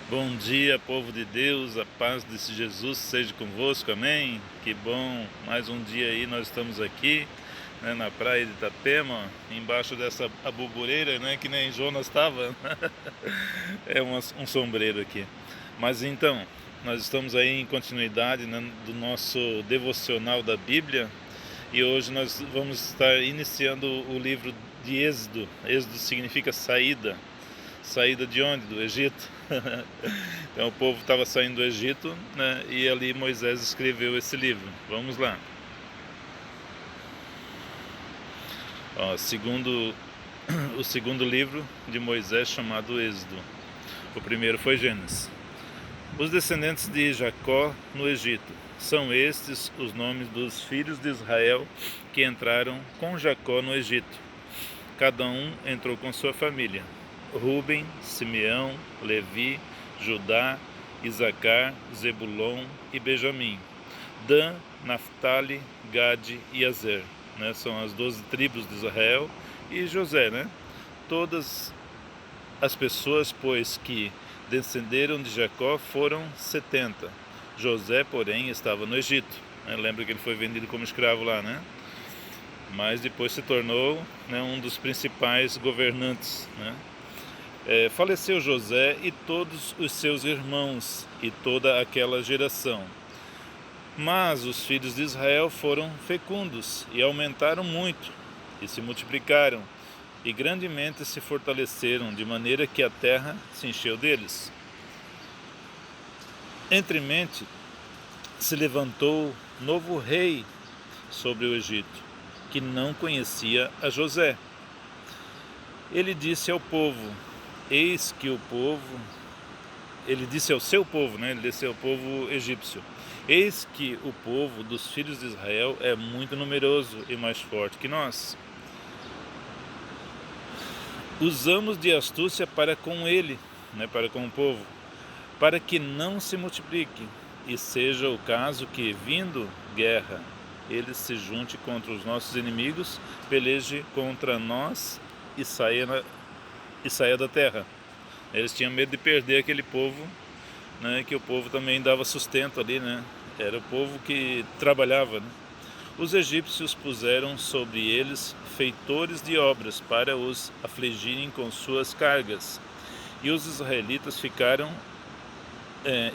Bom dia, povo de Deus, a paz desse Jesus seja convosco, amém? Que bom, mais um dia aí nós estamos aqui, né, na praia de Itapema, embaixo dessa abubureira, né, que nem Jonas estava. É um sombreiro aqui. Mas então, nós estamos aí em continuidade, né, do nosso devocional da Bíblia, e hoje nós vamos estar iniciando o livro de Êxodo. Êxodo significa saída. Saída de onde? Do Egito. Então o povo estava saindo do Egito, né, e ali Moisés escreveu esse livro. Vamos lá. Ó, o segundo livro de Moisés, chamado Êxodo. O primeiro foi Gênesis. Os descendentes de Jacó no Egito. São estes os nomes dos filhos de Israel que entraram com Jacó no Egito. Cada um entrou com sua família: Ruben, Simeão, Levi, Judá, Isacar, Zebulon e Benjamim, Dan, Naftali, Gade e Azer, né? São as 12 tribos de Israel, e José, né? Todas as pessoas, pois, que descenderam de Jacó foram 70. José, porém, estava no Egito, né? Lembra que ele foi vendido como escravo lá, né? Mas depois se tornou, né, um dos principais governantes, né? Faleceu José e todos os seus irmãos e toda aquela geração. Mas os filhos de Israel foram fecundos e aumentaram muito, e se multiplicaram, e grandemente se fortaleceram, de maneira que a terra se encheu deles. Entremente se levantou novo rei sobre o Egito, que não conhecia a José. Ele disse ao povo, eis que o povo, ele disse ao seu povo, né? Ele disse ao povo egípcio, eis que o povo dos filhos de Israel é muito numeroso e mais forte que nós. Usamos de astúcia para com ele, né? Para com o povo, para que não se multiplique, e seja o caso que, vindo guerra, ele se junte contra os nossos inimigos, peleje contra nós e saia da terra. Eles tinham medo de perder aquele povo, né, que o povo também dava sustento ali, né? Era o povo que trabalhava, né? Os egípcios puseram sobre eles feitores de obras para os afligirem com suas cargas. E os israelitas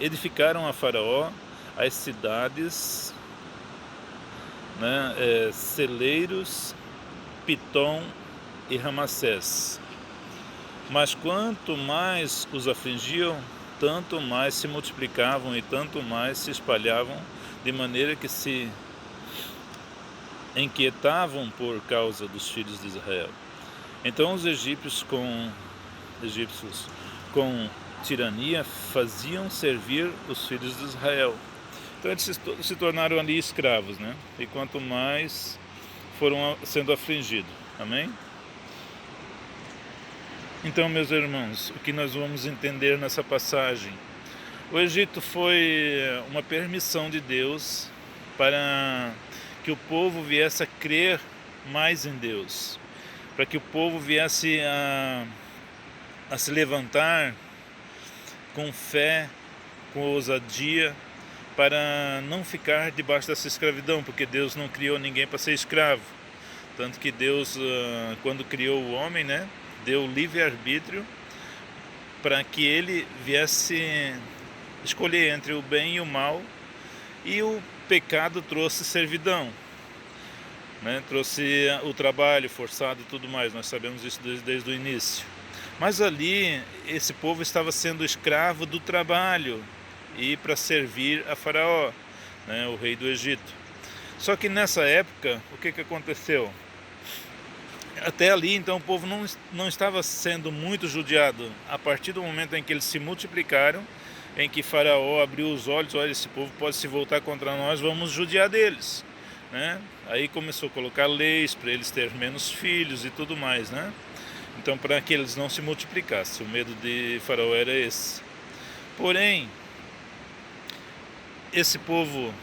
edificaram a Faraó as cidades, né, celeiros, Pitom e Ramassés. Mas quanto mais os afligiam, tanto mais se multiplicavam e tanto mais se espalhavam, de maneira que se inquietavam por causa dos filhos de Israel. Então os egípcios com tirania faziam servir os filhos de Israel. Então eles se tornaram ali escravos, né? E quanto mais foram sendo afligidos. Amém? Então, meus irmãos, o que nós vamos entender nessa passagem? O Egito foi uma permissão de Deus para que o povo viesse a crer mais em Deus, para que o povo viesse a se levantar com fé, com ousadia, para não ficar debaixo dessa escravidão, porque Deus não criou ninguém para ser escravo. Tanto que Deus, quando criou o homem, né, deu livre-arbítrio para que ele viesse escolher entre o bem e o mal, e o pecado trouxe servidão, né? Trouxe o trabalho forçado e tudo mais, nós sabemos isso desde o início. Mas ali, esse povo estava sendo escravo do trabalho e para servir a Faraó, né, o rei do Egito. Só que nessa época, o que aconteceu? Até ali, então, o povo não estava sendo muito judiado. A partir do momento em que eles se multiplicaram, em que Faraó abriu os olhos, olha, esse povo pode se voltar contra nós, vamos judiar deles, né? Aí começou a colocar leis para eles terem menos filhos e tudo mais, né? Então, para que eles não se multiplicassem, o medo de Faraó era esse. Porém, esse povo,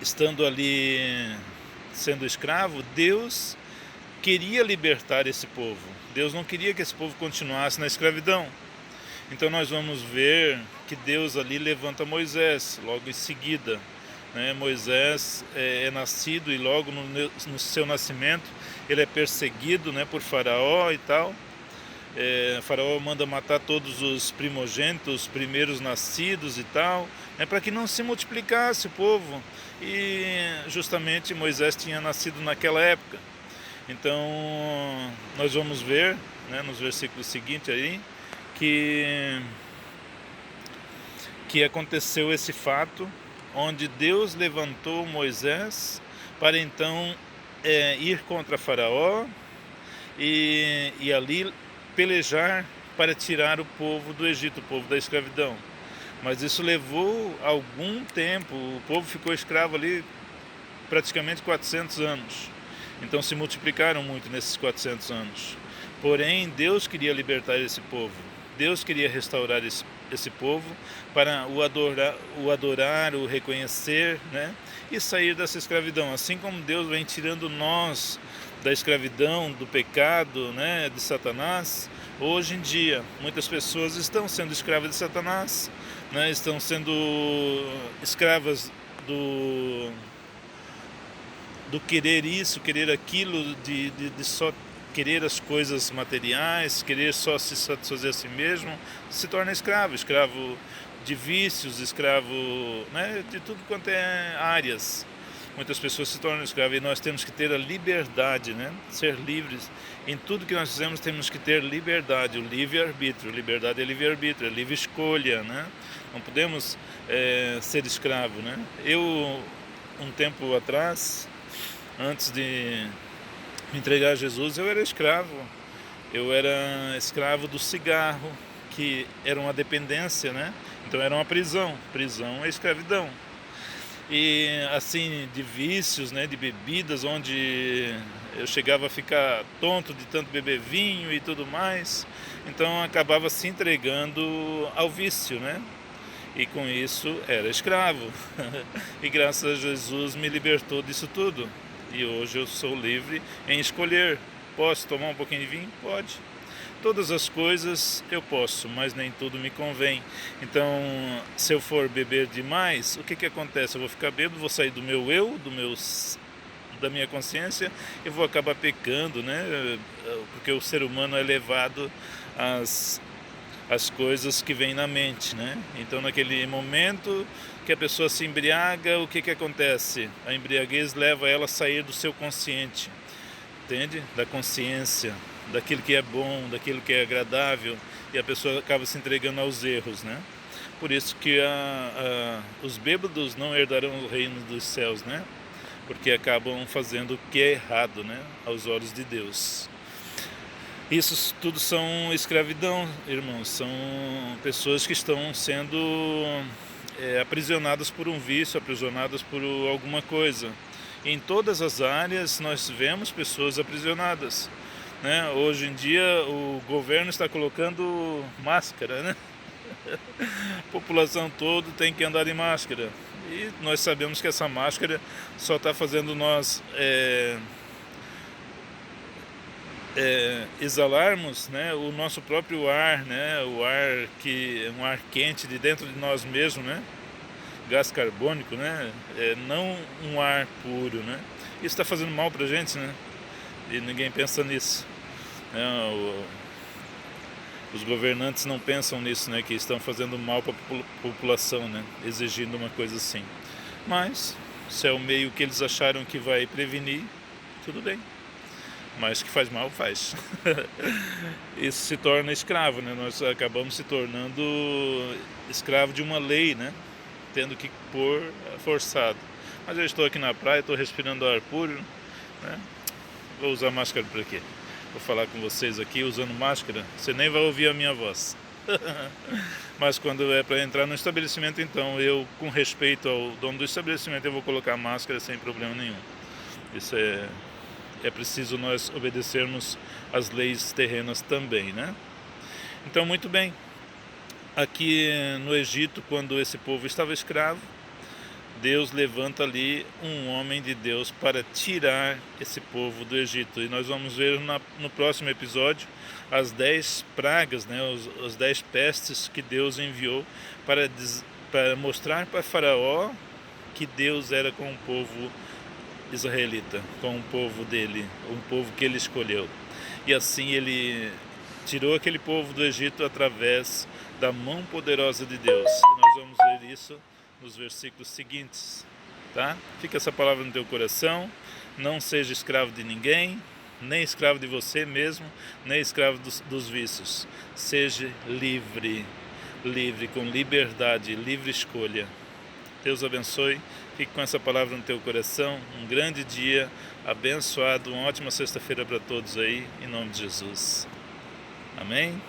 estando ali sendo escravo, Deus queria libertar esse povo. Deus não queria que esse povo continuasse na escravidão. Então nós vamos ver que Deus ali levanta Moisés logo em seguida, né? Moisés é nascido e logo no seu nascimento ele é perseguido, né, por Faraó e tal. Faraó manda matar todos os primogênitos, os primeiros nascidos e tal, né, para que não se multiplicasse o povo. E justamente Moisés tinha nascido naquela época. Então nós vamos ver, né, nos versículos seguintes aí que aconteceu esse fato, onde Deus levantou Moisés para então ir contra Faraó e ali pelejar para tirar o povo do Egito, o povo da escravidão. Mas isso levou algum tempo, o povo ficou escravo ali praticamente 400 anos. Então se multiplicaram muito nesses 400 anos. Porém, Deus queria libertar esse povo. Deus queria restaurar esse povo para o adorar, o reconhecer, né? E sair dessa escravidão. Assim como Deus vem tirando nós da escravidão, do pecado, né, de Satanás, hoje em dia muitas pessoas estão sendo escravas de Satanás, né? Estão sendo escravas do querer isso, querer aquilo, de só querer as coisas materiais, querer só se satisfazer a si mesmo, se torna escravo de vícios, escravo, né, de tudo quanto é áreas. Muitas pessoas se tornam escravos e nós temos que ter a liberdade, né, ser livres. Em tudo que nós fizemos temos que ter liberdade, o livre-arbítrio. Liberdade é livre-arbítrio, é livre escolha, né? Não podemos ser escravo, né? Eu, um tempo atrás, antes de me entregar a Jesus, eu era escravo. Eu era escravo do cigarro, que era uma dependência, né? Então era uma prisão. Prisão é escravidão. E assim, de vícios, né? De bebidas, onde eu chegava a ficar tonto de tanto beber vinho e tudo mais. Então acabava se entregando ao vício, né? E com isso era escravo. E graças a Jesus me libertou disso tudo. E hoje eu sou livre em escolher. Posso tomar um pouquinho de vinho? Pode. Todas as coisas eu posso, mas nem tudo me convém. Então, se eu for beber demais, o que acontece? Eu vou ficar bêbado, vou sair do meu eu, da minha consciência e vou acabar pecando, né? Porque o ser humano é levado às coisas que vêm na mente, né? Então, naquele momento que a pessoa se embriaga, o que acontece? A embriaguez leva ela a sair do seu consciente, entende? Da consciência, daquilo que é bom, daquilo que é agradável, e a pessoa acaba se entregando aos erros, né? Por isso que os bêbados não herdarão o reino dos céus, né? Porque acabam fazendo o que é errado, né? Aos olhos de Deus. Isso tudo são escravidão, irmãos. São pessoas que estão sendo aprisionadas por um vício, aprisionadas por alguma coisa. Em todas as áreas nós vemos pessoas aprisionadas, né? Hoje em dia o governo está colocando máscara, né? A população toda tem que andar de máscara. E nós sabemos que essa máscara só está fazendo nós exalarmos, né, o nosso próprio ar, né, o ar um ar quente de dentro de nós mesmos, né? Gás carbônico, né? Não um ar puro, né? Isso está fazendo mal para a gente, né? E ninguém pensa nisso. Os governantes não pensam nisso, né? Que estão fazendo mal para a população, né? Exigindo uma coisa assim. Mas, se é o meio que eles acharam que vai prevenir, tudo bem. Mas que faz mal, faz. Isso se torna escravo, né? Nós acabamos se tornando escravo de uma lei, né? Tendo que pôr forçado. Mas eu estou aqui na praia, estou respirando ar puro, né? Vou usar máscara para quê? Vou falar com vocês aqui usando máscara, você nem vai ouvir a minha voz. Mas quando é para entrar no estabelecimento, então eu, com respeito ao dono do estabelecimento, eu vou colocar máscara sem problema nenhum. Isso é preciso nós obedecermos às leis terrenas também, né? Então, muito bem. Aqui no Egito, quando esse povo estava escravo, Deus levanta ali um homem de Deus para tirar esse povo do Egito. E nós vamos ver no próximo episódio as 10 pragas, né, as 10 pestes que Deus enviou para mostrar para Faraó que Deus era com o povo israelita, com o povo dele, o povo que ele escolheu. E assim ele tirou aquele povo do Egito através da mão poderosa de Deus. E nós vamos ver isso nos versículos seguintes, tá? Fica essa palavra no teu coração. Não seja escravo de ninguém, nem escravo de você mesmo, nem escravo dos vícios. Seja livre, com liberdade, livre escolha. Deus abençoe. Fique com essa palavra no teu coração. Um grande dia abençoado, uma ótima sexta-feira para todos aí, em nome de Jesus. Amém?